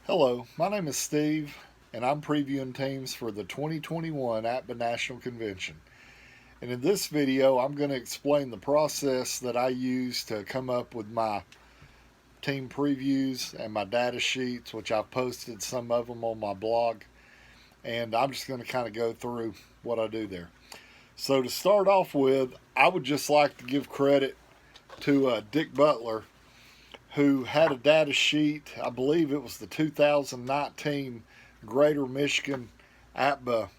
Hello, my name is Steve, and I'm previewing teams for the 2021 APBA National Convention. And in this video, I'm going to explain the process that I use to come up with my team previews and my data sheets, which I've posted some of them on my blog. And I'm just going to kind of go through what I do there. So to start off with, I would just like to give credit to Dick Butler, who had a data sheet. I believe it was the 2019 Greater Michigan APBA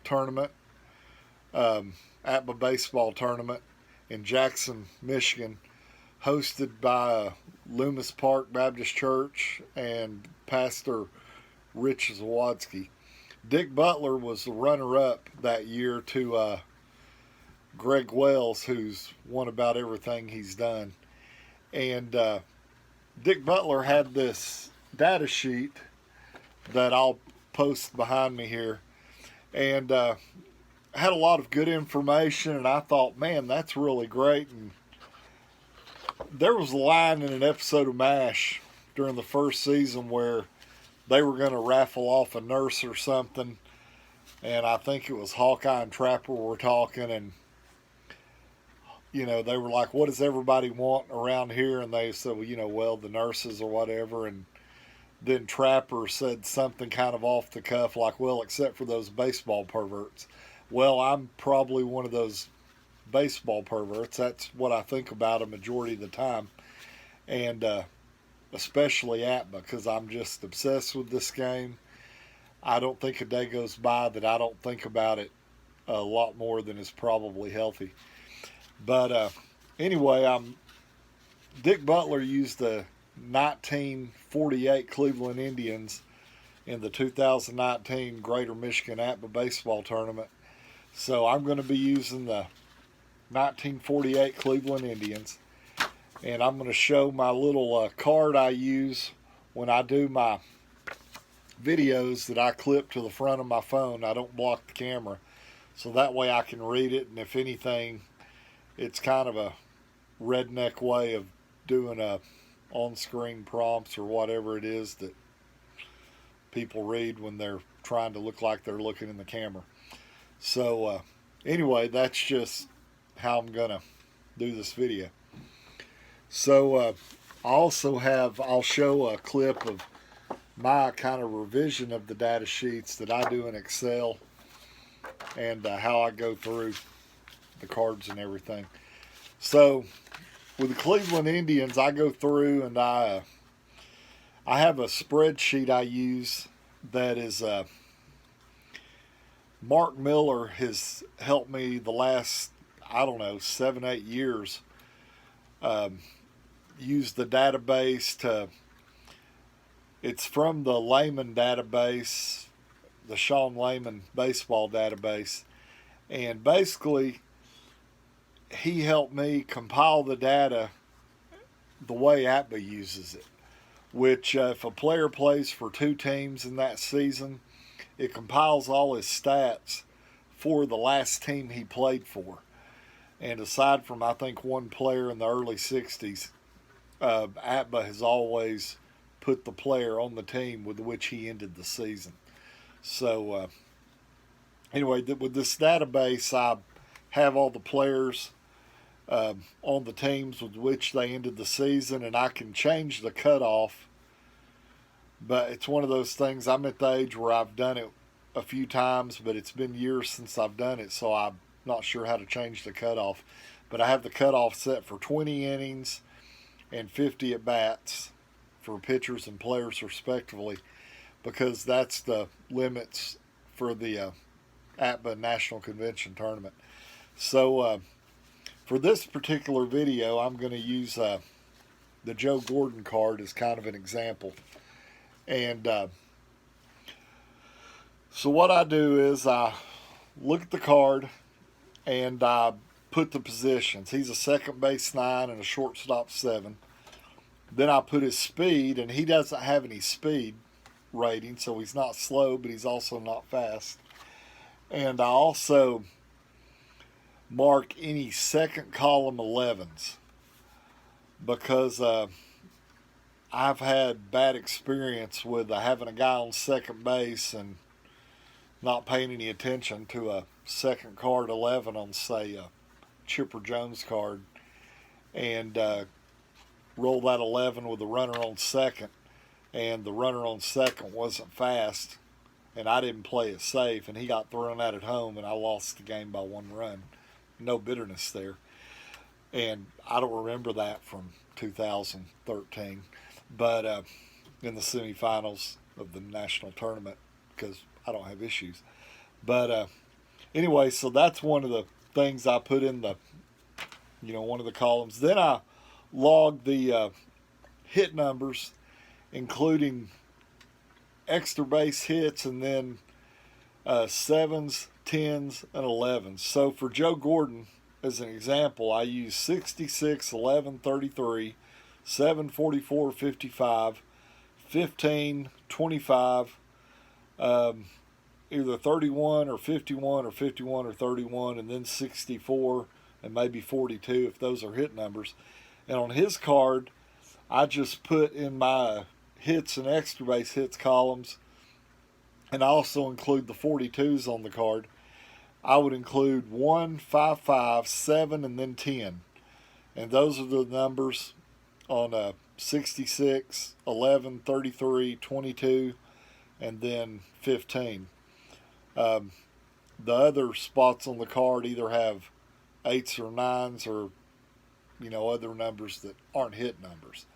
tournament, APBA baseball tournament in Jackson, Michigan, hosted by Loomis Park Baptist Church and Pastor Rich Zawodzki. Dick Butler was the runner-up that year to Greg Wells, who's won about everything he's done. And Dick Butler had this data sheet that I'll post behind me here, and had a lot of good information. And I thought, man, that's really great. And there was a line in an episode of MASH during the first season where they were going to raffle off a nurse or something, and I think it was Hawkeye and Trapper were talking, and they were like, what does everybody want around here? And they said, well, the nurses or whatever. And then Trapper said something kind of off the cuff, like, well, except for those baseball perverts. Well, I'm probably one of those baseball perverts. That's what I think about a majority of the time. And especially APBA, because I'm just obsessed with this game. I don't think a day goes by that I don't think about it a lot more than is probably healthy. But anyway, Dick Butler used the 1948 Cleveland Indians in the 2019 Greater Michigan APBA baseball tournament. So I'm going to be using the 1948 Cleveland Indians, and I'm going to show my little card I use when I do my videos that I clip to the front of my phone. I don't block the camera, so that way I can read it, and if anything, it's kind of a redneck way of doing on-screen prompts or whatever it is that people read when they're trying to look like they're looking in the camera. So anyway, that's just how I'm going to do this video. So I'll show a clip of my kind of revision of the data sheets that I do in Excel, and how I go through the cards and everything. So with the Cleveland Indians, I go through and I have a spreadsheet I use that is Mark Miller has helped me the last, 7-8 years, use the database it's from the Lehman database, the Sean Lehman baseball database, and basically he helped me compile the data the way APBA uses it, which if a player plays for two teams in that season, it compiles all his stats for the last team he played for. And aside from, I think, one player in the early 60s, APBA has always put the player on the team with which he ended the season. So anyway, with this database, I have all the players on the teams with which they ended the season, and I can change the cutoff. But it's one of those things, I'm at the age where I've done it a few times, but it's been years since I've done it, so I'm not sure how to change the cutoff. But I have the cutoff set for 20 innings and 50 at-bats for pitchers and players respectively, because that's the limits for the APBA National Convention tournament. So for this particular video, I'm going to use the Joe Gordon card as kind of an example. And so what I do is I look at the card and I put the positions. He's a second base 9 and a shortstop 7. Then I put his speed, and he doesn't have any speed rating, so he's not slow, but he's also not fast. And I also mark any second column 11s, because I've had bad experience with having a guy on second base and not paying any attention to a second card 11 on, say, a Chipper Jones card, and roll that 11 with the runner on second, and the runner on second wasn't fast, and I didn't play it safe, and he got thrown out at home, and I lost the game by 1 run. No bitterness there. And I don't remember that from 2013, but in the semifinals of the national tournament, because I don't have issues. But anyway, so that's one of the things I put in the, one of the columns. Then I logged the hit numbers, including extra base hits, and then sevens, tens, and 11s. So for Joe Gordon, as an example, I use 66, 11, 33, 7, 44, 55, 15, 25, either 31 or 51 or 51 or 31, and then 64 and maybe 42 if those are hit numbers. And on his card, I just put in my hits and extra base hits columns, and I also include the 42s on the card. I would include 1, 5, 5, 7, and then 10. And those are the numbers on 66, 11, 33, 22, and then 15. The other spots on the card either have 8s or 9s or, other numbers that aren't hit numbers.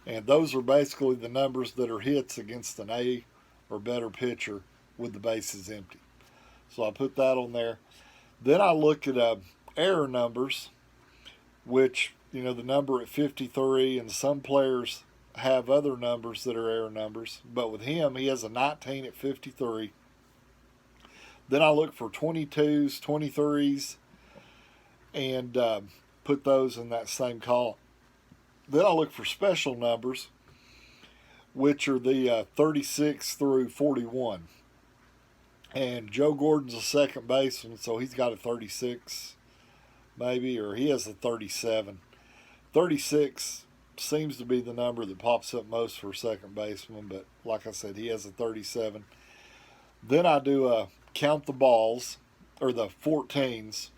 And those are basically the numbers that are hits against an A or better pitcher with the bases empty. So I put that on there. Then I look at error numbers, which, the number at 53, and some players have other numbers that are error numbers. But with him, he has a 19 at 53. Then I look for 22s, 23s, and put those in that same column. Then I look for special numbers, which are the 36 through 41. And Joe Gordon's a second baseman, so he's got a 36 maybe, or he has a 37. 36 seems to be the number that pops up most for a second baseman, but like I said, he has a 37. Then I do count the balls, or the 14s,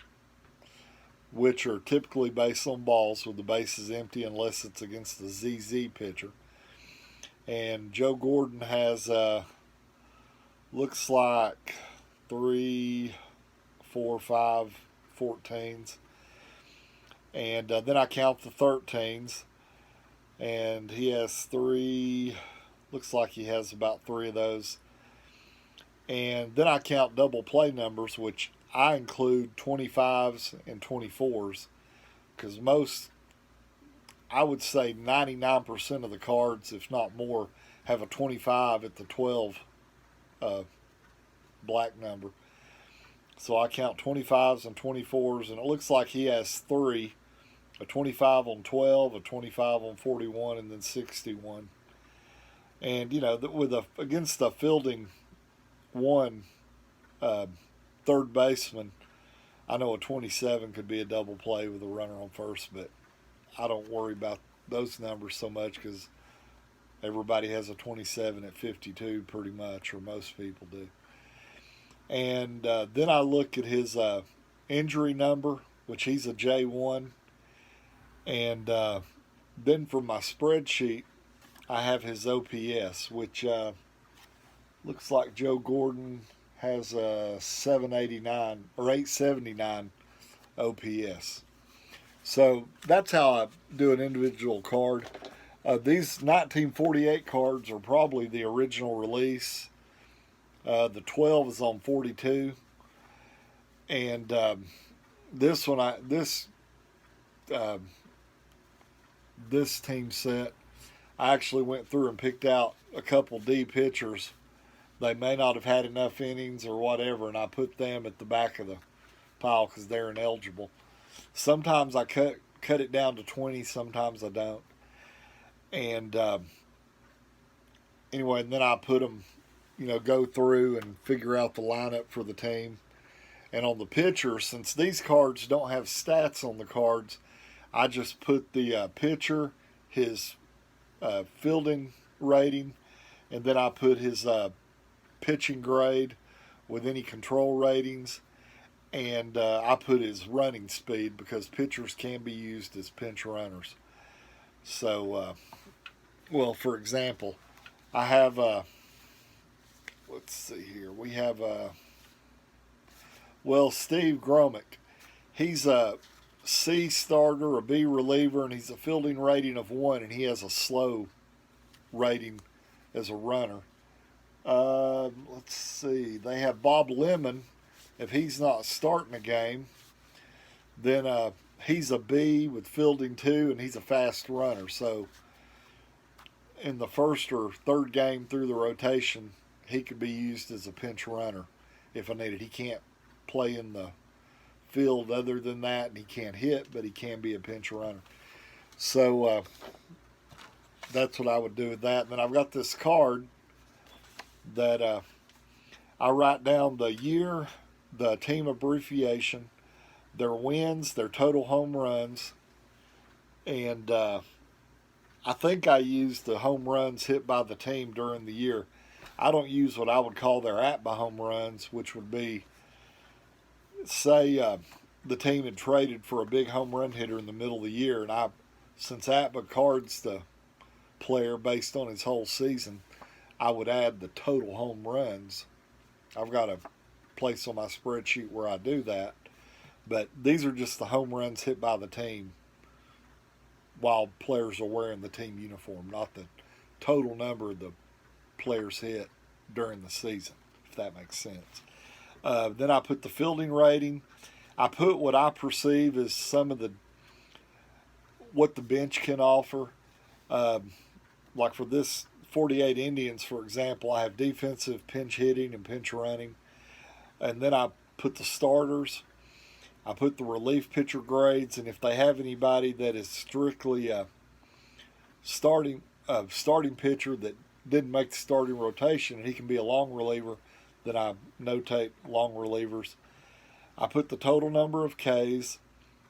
which are typically based on balls with the bases empty unless it's against the ZZ pitcher. And Joe Gordon has, looks like 3, 4, 5 14s. And then I count the 13s. And he has 3, looks like he has about 3 of those. And then I count double play numbers, which I include 25s and 24s, because I would say 99% of the cards, if not more, have a 25 at the 12 black number. So I count 25s and 24s, and it looks like he has 3, a 25 on 12, a 25 on 41, and then 61. And, against a fielding one third baseman, I know a 27 could be a double play with a runner on first, but I don't worry about those numbers so much because everybody has a 27 at 52 pretty much, or most people do. And then I look at his injury number, which he's a J1. And then for my spreadsheet, I have his OPS, which looks like Joe Gordon has a 789 or 879 OPS. So that's how I do an individual card. These 1948 cards are probably the original release. The 12 is on 42, and this team set, I actually went through and picked out a couple D pitchers. They may not have had enough innings or whatever, and I put them at the back of the pile because they're ineligible. Sometimes I cut it down to 20, sometimes I don't. And anyway, and then I put them, go through and figure out the lineup for the team. And on the pitcher, since these cards don't have stats on the cards, I just put the pitcher, his fielding rating, and then I put his pitching grade with any control ratings, and I put his running speed because pitchers can be used as pinch runners. So, well, for example, I have let's see here. We have well, Steve Gromick. He's a C starter, a B reliever, and he's a fielding rating of 1, and he has a slow rating as a runner. Let's see. They have Bob Lemon. If he's not starting a game, then he's a B with fielding 2, and he's a fast runner. So in the first or third game through the rotation, he could be used as a pinch runner if I needed. He can't play in the field other than that, and he can't hit, but he can be a pinch runner. So that's what I would do with that. And then I've got this card that I write down the year, the team abbreviation, their wins, their total home runs, and I think I used the home runs hit by the team during the year. I don't use what I would call their APBA home runs, which would be, say, the team had traded for a big home run hitter in the middle of the year, and since APBA cards the player based on his whole season, I would add the total home runs. I've got a place on my spreadsheet where I do that, but these are just the home runs hit by the team while players are wearing the team uniform, not the total number of the players hit during the season, if that makes sense. Then I put the fielding rating. I put what I perceive as some of what the bench can offer. Like for this 48 Indians, for example, I have defensive, pinch hitting, and pinch running. And then I put the starters. I put the relief pitcher grades, and if they have anybody that is strictly a starting pitcher that didn't make the starting rotation, and he can be a long reliever, then I notate long relievers. I put the total number of Ks.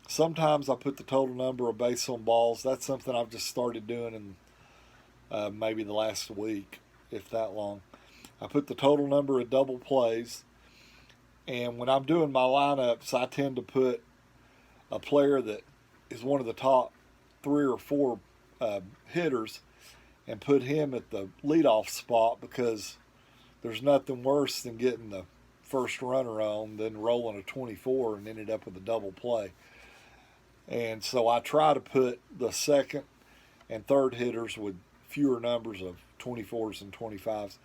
Sometimes I put the total number of base on balls. That's something I've just started doing in maybe the last week, if that long. I put the total number of double plays. And when I'm doing my lineups, I tend to put a player that is one of the top 3 or 4 hitters and put him at the leadoff spot, because there's nothing worse than getting the first runner on than rolling a 24 and ended up with a double play. And so I try to put the second and third hitters with fewer numbers of 24s and 25s.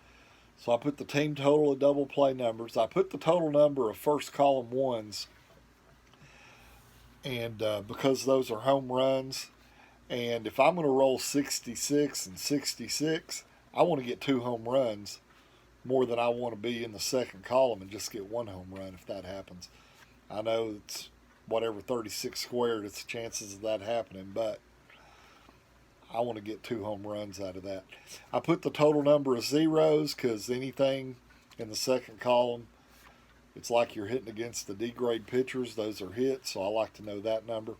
So I put the team total of double play numbers. I put the total number of first column ones, and because those are home runs, and if I'm going to roll 66 and 66, I want to get 2 home runs more than I want to be in the second column and just get 1 home run if that happens. I know it's whatever 36 squared, it's the chances of that happening, but I want to get 2 home runs out of that. I put the total number of zeros because anything in the second column, it's like you're hitting against the D-grade pitchers. Those are hits, so I like to know that number.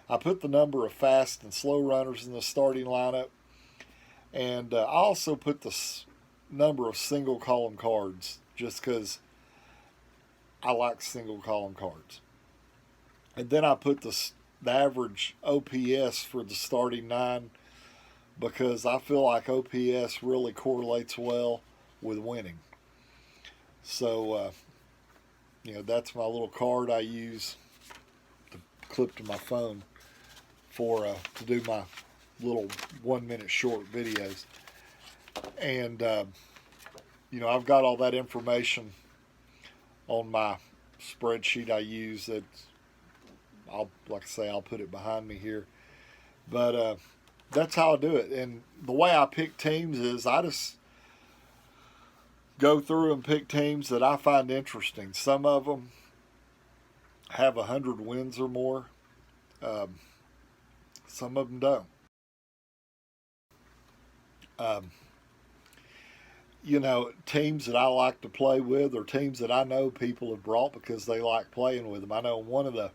I put the number of fast and slow runners in the starting lineup. And I also put the number of single column cards just because I like single column cards. And then I put the average OPS for the starting 9, because I feel like OPS really correlates well with winning. So, that's my little card I use to clip to my phone to do my little 1-minute short videos. And, I've got all that information on my spreadsheet I use. I'll put it behind me here. But, that's how I do it. And the way I pick teams is I just go through and pick teams that I find interesting. Some of them have 100 wins or more. Some of them don't. Teams that I like to play with are teams that I know people have brought because they like playing with them. I know one of the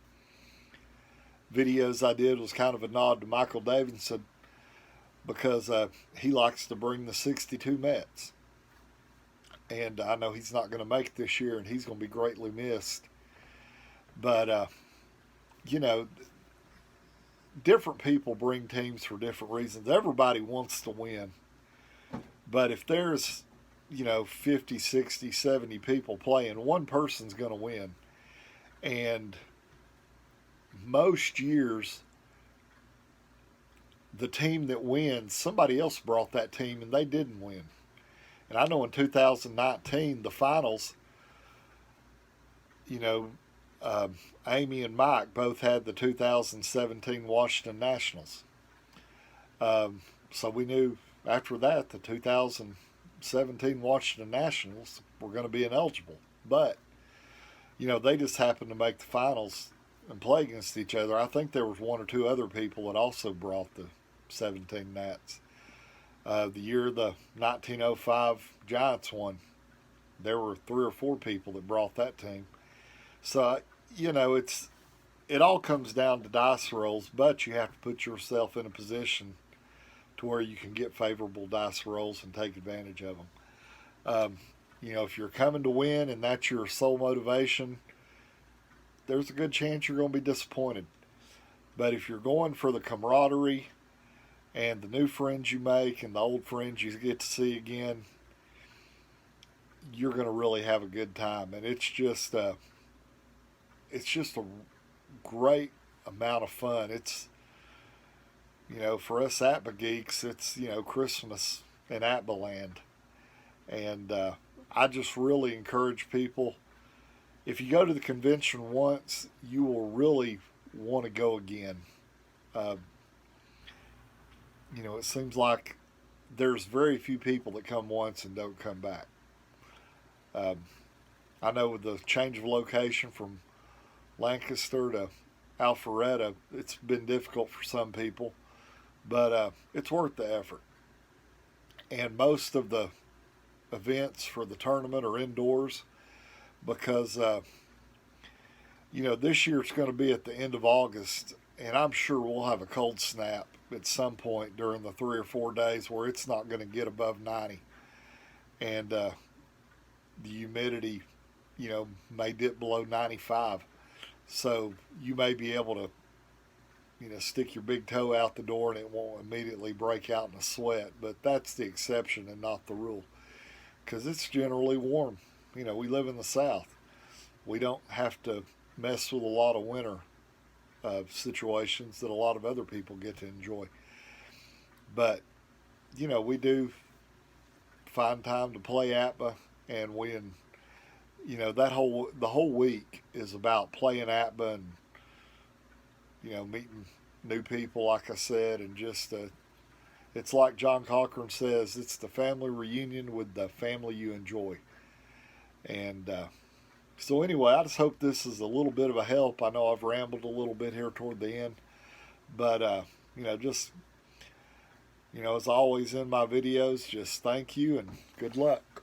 videos I did was kind of a nod to Michael Davidson. because he likes to bring the 62 Mets. And I know he's not going to make it this year, and he's going to be greatly missed. But, you know, different people bring teams for different reasons. Everybody wants to win. But if there's, 50, 60, 70 people playing, one person's going to win. And most years, the team that wins, somebody else brought that team and they didn't win. And I know in 2019, the finals, you know, Amy and Mike both had the 2017 Washington Nationals. So we knew after that the 2017 Washington Nationals were going to be ineligible. But, they just happened to make the finals and play against each other. I think there was one or two other people that also brought the 17 Nats. The year the 1905 Giants won, there were 3 or 4 people that brought that team. So, it all comes down to dice rolls, but you have to put yourself in a position to where you can get favorable dice rolls and take advantage of them. If you're coming to win and that's your sole motivation, there's a good chance you're going to be disappointed. But if you're going for the camaraderie and the new friends you make and the old friends you get to see again, you're going to really have a good time. And it's just a great amount of fun. It's, for us APBA geeks, it's, Christmas in APBA land. And I just really encourage people, if you go to the convention once, you will really want to go again. It seems like there's very few people that come once and don't come back. I know with the change of location from Lancaster to Alpharetta, it's been difficult for some people, but it's worth the effort. And most of the events for the tournament are indoors because, this year it's going to be at the end of August, and I'm sure we'll have a cold snap at some point during the 3 or 4 days where it's not going to get above 90. And the humidity, may dip below 95. So you may be able to, stick your big toe out the door and it won't immediately break out in a sweat. But that's the exception and not the rule, because it's generally warm. We live in the South. We don't have to mess with a lot of winter situations that a lot of other people get to enjoy. But, we do find time to play APBA, and the whole week is about playing APBA and, meeting new people, like I said, and just it's like John Cochran says, it's the family reunion with the family you enjoy. And so anyway, I just hope this is a little bit of a help. I know I've rambled a little bit here toward the end, but just as always in my videos, just thank you and good luck.